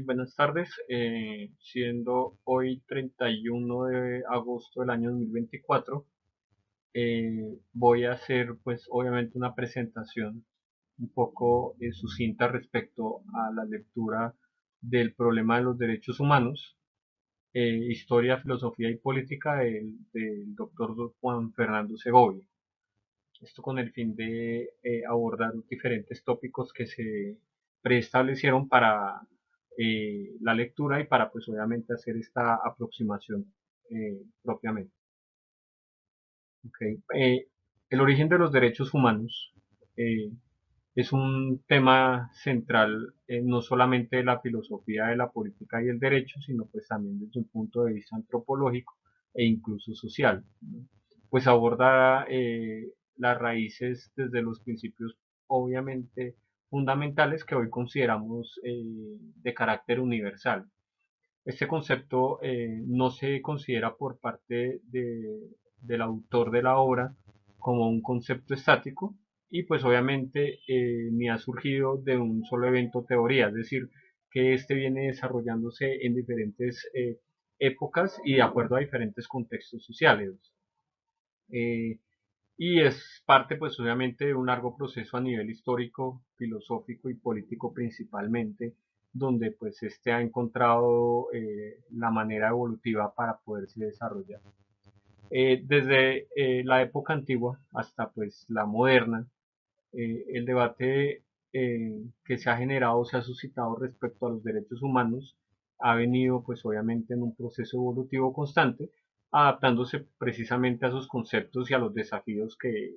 Buenas tardes. Siendo hoy 31 de agosto del año 2024, voy a hacer pues obviamente una presentación un poco sucinta respecto a la lectura del problema de los derechos humanos, historia, filosofía y política del doctor Juan Fernando Segovia. Esto con el fin de abordar diferentes tópicos que se preestablecieron para la lectura y para pues obviamente hacer esta aproximación propiamente. Okay. El origen de los derechos humanos eh, es un tema central no solamente de la filosofía de la política y el derecho, sino pues también desde un punto de vista antropológico e incluso social, ¿no? Pues aborda las raíces desde los principios obviamente fundamentales que hoy consideramos de carácter universal. Este concepto no se considera por parte del autor de la obra como un concepto estático y pues obviamente ni ha surgido de un solo evento o teoría, es decir, que este viene desarrollándose en diferentes épocas y de acuerdo a diferentes contextos sociales. Eh, y es parte pues obviamente de un largo proceso a nivel histórico, filosófico y político principalmente, donde pues este ha encontrado la manera evolutiva para poderse desarrollar. Desde la época antigua hasta pues la moderna, el debate que se ha generado, se ha suscitado respecto a los derechos humanos, ha venido pues obviamente en un proceso evolutivo constante, adaptándose precisamente a sus conceptos y a los desafíos que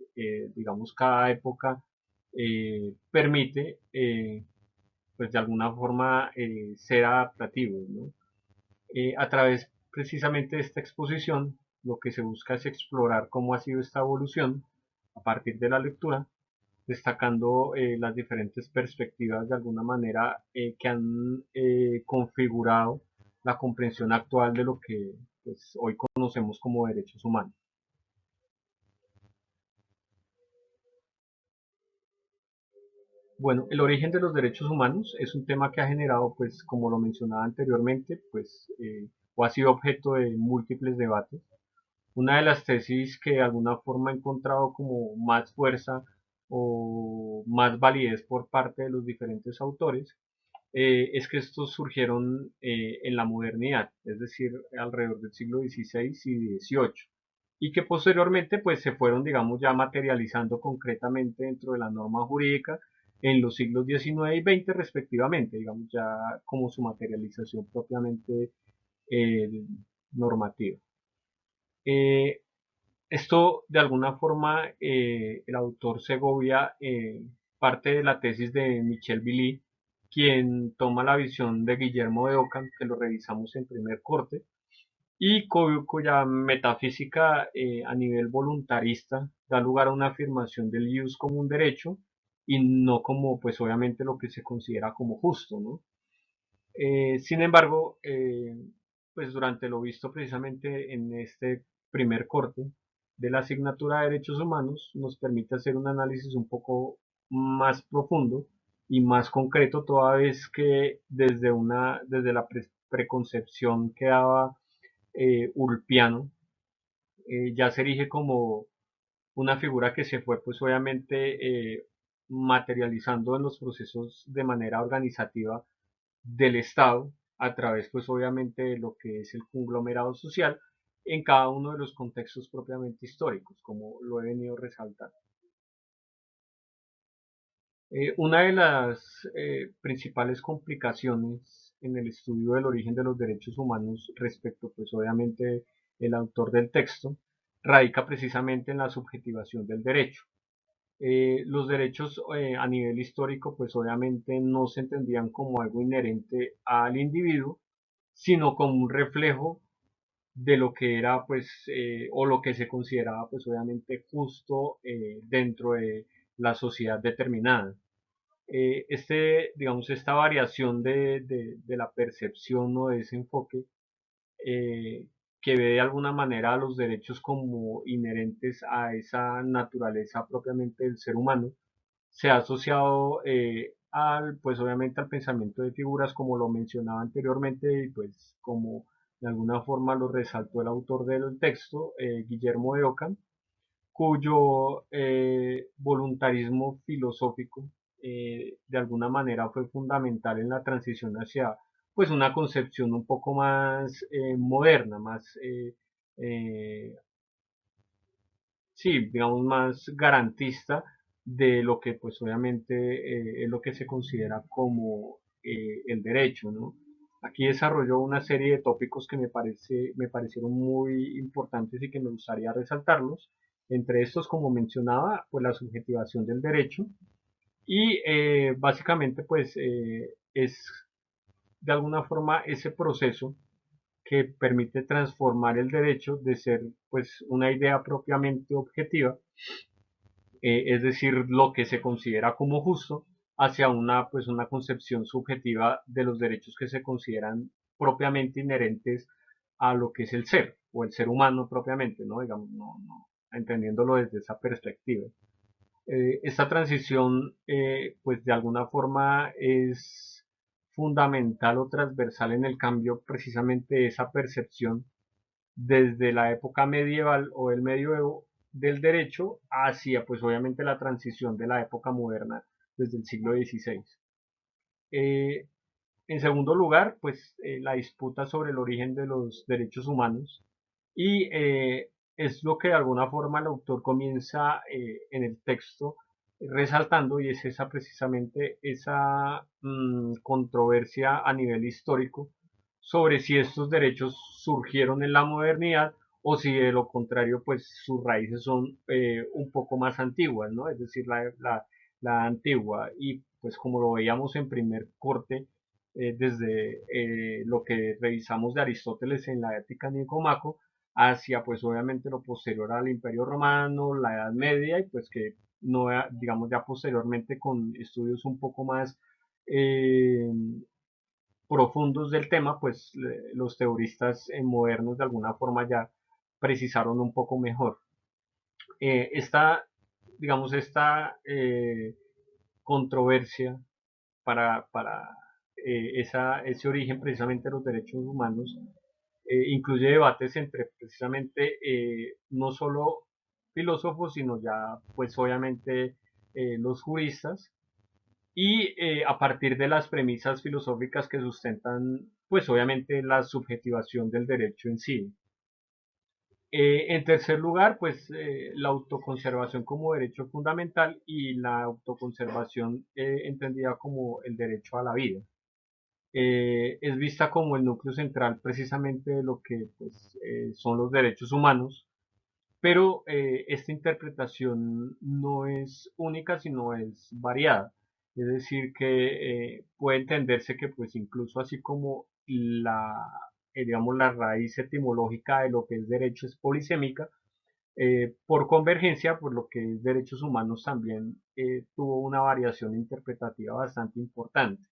digamos cada época permite pues de alguna forma ser adaptativos, ¿no? A través precisamente de esta exposición, lo que se busca es explorar cómo ha sido esta evolución a partir de la lectura, destacando las diferentes perspectivas de alguna manera que han configurado la comprensión actual de lo que pues, hoy conocemos como derechos humanos. Bueno, el origen de los derechos humanos es un tema que ha generado, pues, como lo mencionaba anteriormente, pues, o ha sido objeto de múltiples debates. Una de las tesis que de alguna forma ha encontrado como más fuerza o más validez por parte de los diferentes autores es que estos surgieron en la modernidad, es decir, alrededor del siglo XVI y XVIII, y que posteriormente pues se fueron, digamos, ya materializando concretamente dentro de la norma jurídica en los siglos XIX y XX respectivamente, digamos, ya como su materialización propiamente eh, normativa. Eh, Esto de alguna forma el autor Segovia parte de la tesis de Michel Billy, quien toma la visión de Guillermo de Ockham, que lo revisamos en primer corte, y cuya metafísica a nivel voluntarista da lugar a una afirmación del ius como un derecho y no como pues obviamente lo que se considera como justo, ¿no? Sin embargo, pues durante lo visto precisamente en este primer corte de la asignatura de Derechos Humanos, nos permite hacer un análisis un poco más profundo y más concreto, toda vez que desde la preconcepción que daba Ulpiano, ya se erige como una figura que se fue pues obviamente materializando en los procesos de manera organizativa del Estado a través pues obviamente de lo que es el conglomerado social en cada uno de los contextos propiamente históricos, como lo he venido resaltando. Una de las principales complicaciones en el estudio del origen de los derechos humanos respecto pues obviamente el autor del texto radica precisamente en la subjetivación del derecho. Los derechos a nivel histórico pues obviamente no se entendían como algo inherente al individuo, sino como un reflejo de lo que era pues o lo que se consideraba pues obviamente justo dentro de la sociedad determinada. Digamos, esta variación de la percepción o de ese enfoque eh, que ve de alguna manera a los derechos como inherentes a esa naturaleza propiamente del ser humano, se ha asociado pues obviamente al pensamiento de figuras como lo mencionaba anteriormente y pues como de alguna forma lo resaltó el autor del texto, Guillermo de Ockham, cuyo voluntarismo filosófico de alguna manera fue fundamental en la transición hacia pues una concepción un poco más moderna, más sí, digamos más garantista de lo que pues obviamente es lo que se considera como el derecho, ¿no? Aquí desarrolló una serie de tópicos que me parecieron muy importantes y que me gustaría resaltarlos. Entre estos, como mencionaba, pues la subjetivación del derecho y básicamente pues es de alguna forma ese proceso que permite transformar el derecho de ser pues una idea propiamente objetiva, es decir, lo que se considera como justo, hacia pues una concepción subjetiva de los derechos que se consideran propiamente inherentes a lo que es el ser, o el ser humano propiamente, ¿no? Digamos, entendiéndolo desde esa perspectiva. Esta transición, pues de alguna forma es fundamental o transversal en el cambio precisamente de esa percepción desde la época medieval o el medioevo del derecho hacia pues obviamente la transición de la época moderna desde el siglo XVI. Eh, en segundo lugar, pues la disputa sobre el origen de los derechos humanos y es lo que de alguna forma el autor comienza en el texto resaltando y es esa precisamente esa controversia a nivel histórico sobre si estos derechos surgieron en la modernidad o si de lo contrario pues sus raíces son un poco más antiguas, ¿no? Es decir, la antigua y pues como lo veíamos en primer corte, desde lo que revisamos de Aristóteles en la Ética Nicomaco hacia pues obviamente lo posterior al Imperio Romano, la Edad Media y pues que no digamos ya posteriormente con estudios un poco más eh, profundos del tema pues los teoristas modernos de alguna forma ya precisaron un poco mejor. Esta digamos esta controversia para ese origen precisamente de los derechos humanos, incluye debates entre precisamente no solo filósofos, sino ya pues obviamente los juristas, y a partir de las premisas filosóficas que sustentan pues obviamente la subjetivación del derecho en sí. En tercer lugar, pues la autoconservación como derecho fundamental y la autoconservación entendida como el derecho a la vida. Es vista como el núcleo central precisamente de lo que pues, son los derechos humanos, pero esta interpretación no es única, sino es variada. Es decir, que puede entenderse que pues incluso así como digamos, la raíz etimológica de lo que es derecho es polisémica, por convergencia, por lo que es derechos humanos también tuvo una variación interpretativa bastante importante.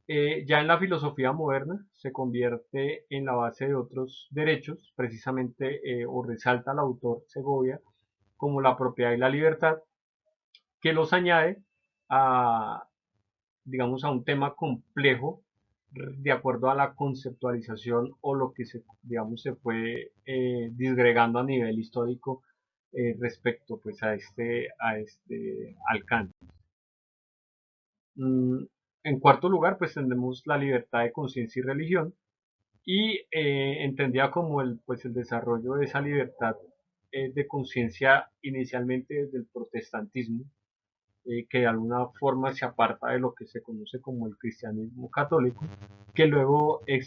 Ya en la filosofía moderna se convierte en la base de otros derechos, precisamente, o resalta el autor Segovia, como la propiedad y la libertad, que los añade a, digamos, a un tema complejo de acuerdo a la conceptualización o lo que digamos, se fue disgregando a nivel histórico respecto pues, a este alcance. Mm, en cuarto lugar, pues tenemos la libertad de conciencia y religión y entendía como pues, el desarrollo de esa libertad de conciencia inicialmente desde el protestantismo, que de alguna forma se aparta de lo que se conoce como el cristianismo católico, que luego se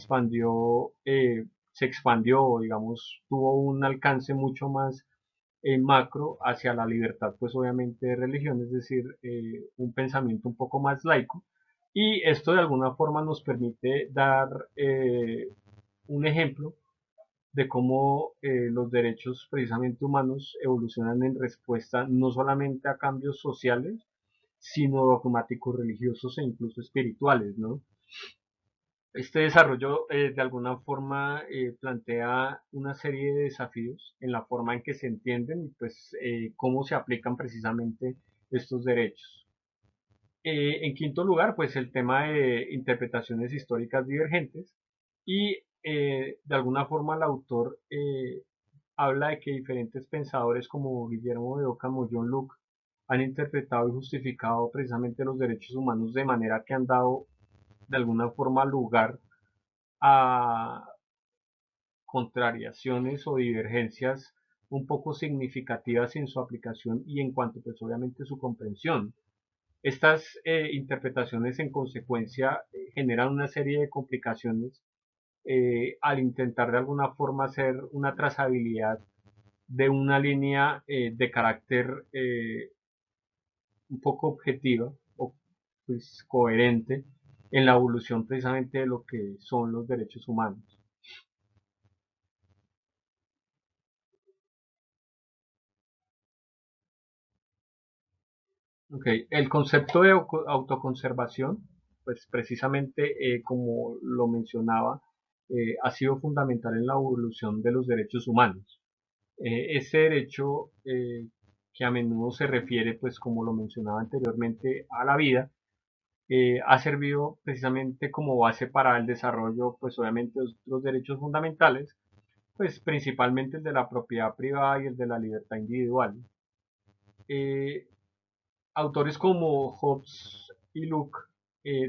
expandió, digamos, tuvo un alcance mucho más macro hacia la libertad, pues obviamente de religión, es decir, un pensamiento un poco más laico. Y esto de alguna forma nos permite dar un ejemplo de cómo los derechos precisamente humanos evolucionan en respuesta no solamente a cambios sociales, sino dogmáticos religiosos e incluso espirituales, ¿no? Este desarrollo de alguna forma plantea una serie de desafíos en la forma en que se entienden y pues cómo se aplican precisamente estos derechos. En quinto lugar, pues el tema de interpretaciones históricas divergentes y de alguna forma el autor habla de que diferentes pensadores como Guillermo de Ockham o John Locke han interpretado y justificado precisamente los derechos humanos de manera que han dado de alguna forma lugar a contrariaciones o divergencias un poco significativas en su aplicación y en cuanto pues obviamente su comprensión. Estas interpretaciones en consecuencia generan una serie de complicaciones al intentar de alguna forma hacer una trazabilidad de una línea de carácter un poco objetiva o pues, coherente en la evolución precisamente de lo que son los derechos humanos. Okay. El concepto de autoconservación, pues precisamente como lo mencionaba, ha sido fundamental en la evolución de los derechos humanos. Ese derecho que a menudo se refiere, pues como lo mencionaba anteriormente, a la vida, ha servido precisamente como base para el desarrollo, pues obviamente de otros derechos fundamentales, pues principalmente el de la propiedad privada y el de la libertad individual. Eh, Autores como Hobbes y Locke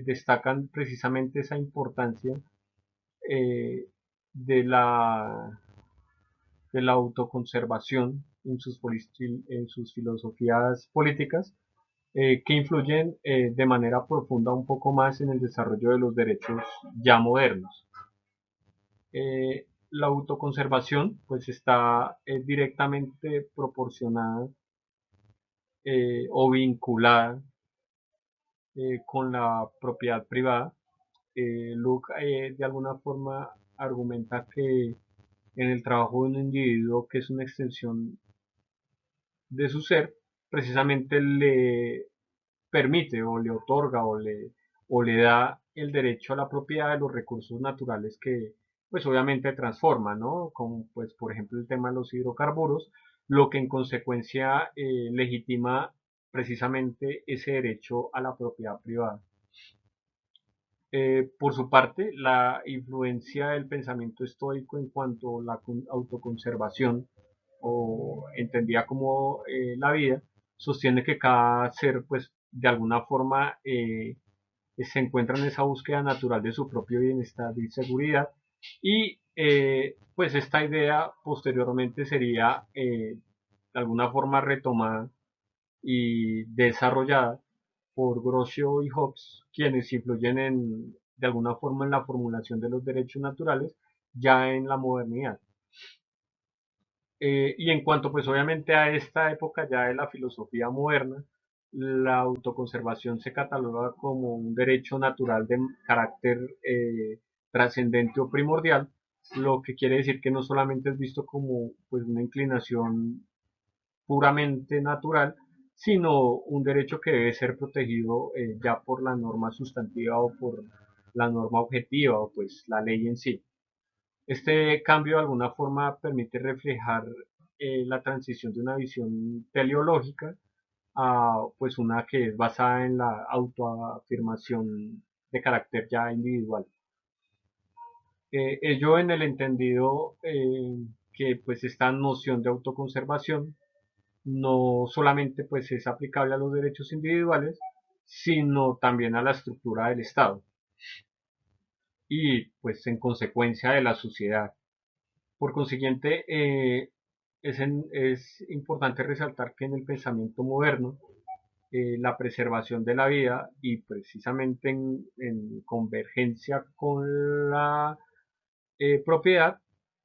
destacan precisamente esa importancia eh, de de la autoconservación en sus filosofías políticas que influyen de manera profunda un poco más en el desarrollo de los derechos ya modernos. La autoconservación pues está directamente proporcionada o vinculada con la propiedad privada. Luke de alguna forma argumenta que en el trabajo de un individuo que es una extensión de su ser, precisamente le permite o le otorga o le da el derecho a la propiedad de los recursos naturales que pues obviamente transforma, ¿no? Como pues por ejemplo el tema de los hidrocarburos, lo que en consecuencia legitima precisamente ese derecho a la propiedad privada. Por su parte, la influencia del pensamiento estoico en cuanto a la autoconservación o entendida como la vida, sostiene que cada ser, pues, de alguna forma se encuentra en esa búsqueda natural de su propio bienestar y seguridad. Y pues esta idea posteriormente sería de alguna forma retomada y desarrollada por Grocio y Hobbes, quienes influyen de alguna forma en la formulación de los derechos naturales ya en la modernidad. Y en cuanto pues obviamente a esta época ya de la filosofía moderna, la autoconservación se cataloga como un derecho natural de carácter trascendente o primordial, lo que quiere decir que no solamente es visto como pues una inclinación puramente natural, sino un derecho que debe ser protegido ya por la norma sustantiva o por la norma objetiva o pues la ley en sí. Este cambio de alguna forma permite reflejar la transición de una visión teleológica a pues una que es basada en la autoafirmación de carácter ya individual. Ello en el entendido que pues esta noción de autoconservación no solamente pues es aplicable a los derechos individuales, sino también a la estructura del Estado y pues en consecuencia de la sociedad. Por consiguiente, es importante resaltar que en el pensamiento moderno, la preservación de la vida y precisamente en convergencia con la propiedad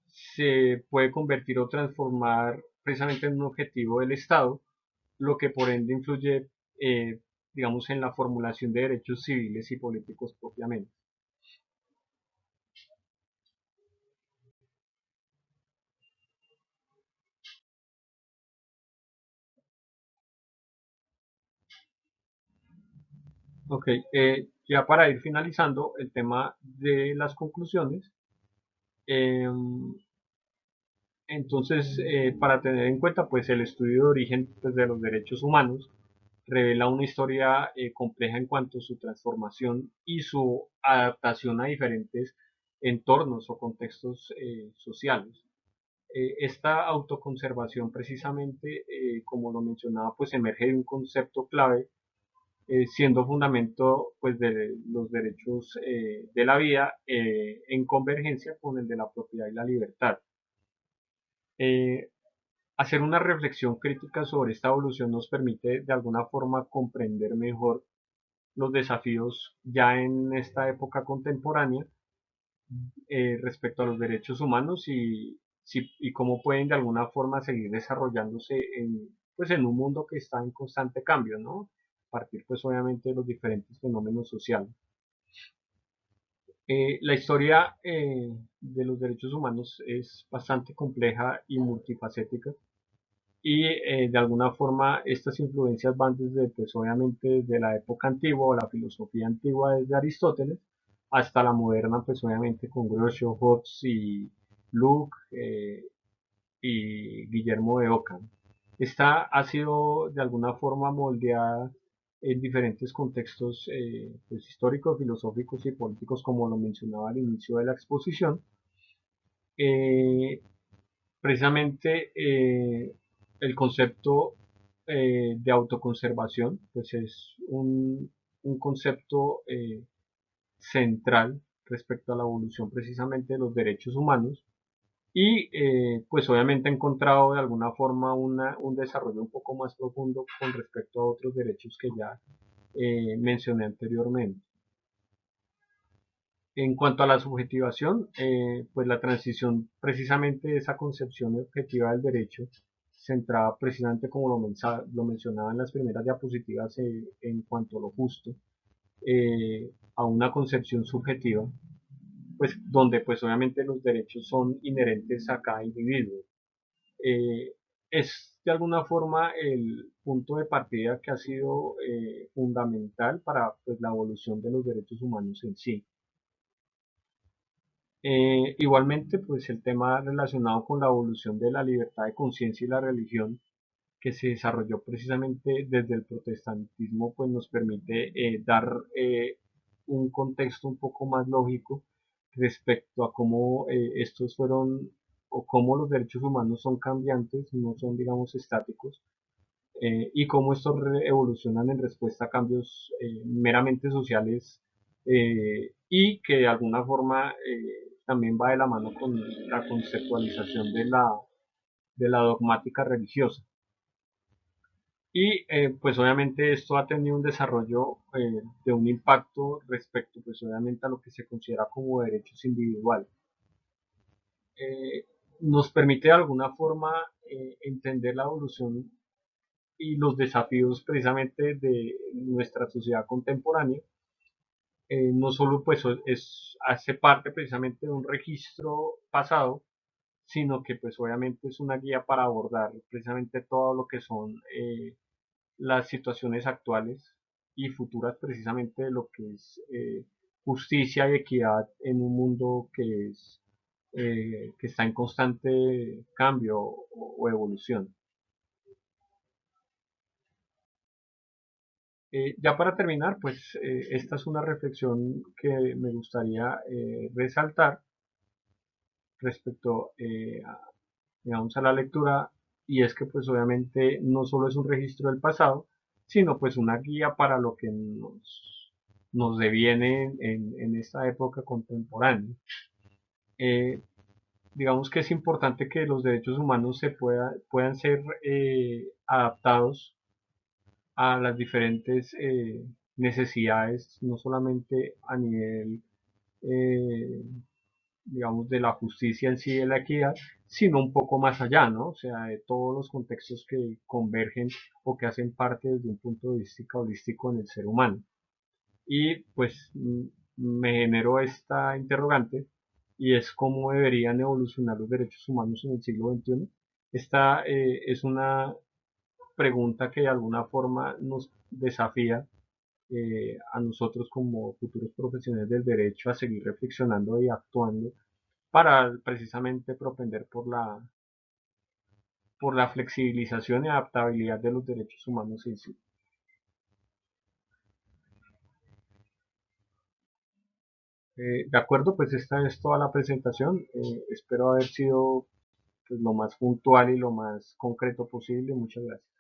se puede convertir o transformar precisamente en un objetivo del Estado, lo que por ende influye, digamos, en la formulación de derechos civiles y políticos propiamente. Ok, ya para ir finalizando el tema de las conclusiones, eh, entonces, para tener en cuenta pues el estudio de origen pues, de los derechos humanos, revela una historia compleja en cuanto a su transformación y su adaptación a diferentes entornos o contextos sociales. Esta autoconservación precisamente, como lo mencionaba, pues emerge de un concepto clave, siendo fundamento pues de los derechos de la vida en convergencia con el de la propiedad y la libertad. Eh, Hacer una reflexión crítica sobre esta evolución nos permite de alguna forma comprender mejor los desafíos ya en esta época contemporánea respecto a los derechos humanos y cómo pueden de alguna forma seguir desarrollándose pues en un mundo que está en constante cambio, ¿no? A partir pues obviamente de los diferentes fenómenos sociales. La historia de los derechos humanos es bastante compleja y multifacética y de alguna forma estas influencias van desde, pues obviamente desde la época antigua o la filosofía antigua desde Aristóteles hasta la moderna, pues obviamente con Groucho, Hobbes y Locke y Guillermo de Ockham. Esta ha sido de alguna forma moldeada en diferentes contextos pues, históricos, filosóficos y políticos, como lo mencionaba al inicio de la exposición. Eh, Precisamente el concepto de autoconservación pues es un concepto central respecto a la evolución precisamente de los derechos humanos y pues obviamente ha encontrado de alguna forma un desarrollo un poco más profundo con respecto a otros derechos que ya mencioné anteriormente. En cuanto a la subjetivación, pues la transición precisamente de esa concepción objetiva del derecho, centrada precisamente como lo mencionaba en las primeras diapositivas en cuanto a lo justo, a una concepción subjetiva, pues donde pues obviamente los derechos son inherentes a cada individuo. Eh, es de alguna forma el punto de partida que ha sido fundamental para pues, la evolución de los derechos humanos en sí. Igualmente, pues el tema relacionado con la evolución de la libertad de conciencia y la religión, que se desarrolló precisamente desde el protestantismo, pues nos permite dar un contexto un poco más lógico respecto a cómo estos fueron o cómo los derechos humanos son cambiantes, no son, digamos, estáticos, y cómo estos evolucionan en respuesta a cambios meramente sociales y que de alguna forma también va de la mano con la conceptualización de la dogmática religiosa. Y pues obviamente esto ha tenido un desarrollo de un impacto respecto pues obviamente a lo que se considera como derechos individuales. Eh, Nos permite de alguna forma entender la evolución y los desafíos precisamente de nuestra sociedad contemporánea. No solo pues hace parte precisamente de un registro pasado, sino que pues obviamente es una guía para abordar precisamente todo lo que son las situaciones actuales y futuras precisamente de lo que es justicia y equidad en un mundo que está en constante cambio o evolución. Ya para terminar, pues esta es una reflexión que me gustaría resaltar respecto digamos, a la lectura, y es que pues obviamente no solo es un registro del pasado, sino pues una guía para lo que nos deviene en esta época contemporánea. Eh, digamos que es importante que los derechos humanos puedan ser adaptados a las diferentes necesidades, no solamente a nivel, eh, digamos, de la justicia en sí, de la equidad, sino un poco más allá, ¿no? O sea, de todos los contextos que convergen o que hacen parte desde un punto de vista holístico en el ser humano. Y pues me generó esta interrogante y es cómo deberían evolucionar los derechos humanos en el siglo XXI. Esta es una pregunta que de alguna forma nos desafía a nosotros como futuros profesionales del derecho a seguir reflexionando y actuando para precisamente propender por la flexibilización y adaptabilidad de los derechos humanos en sí. De acuerdo, pues esta es toda la presentación. Espero haber sido pues, lo más puntual y lo más concreto posible. Muchas gracias.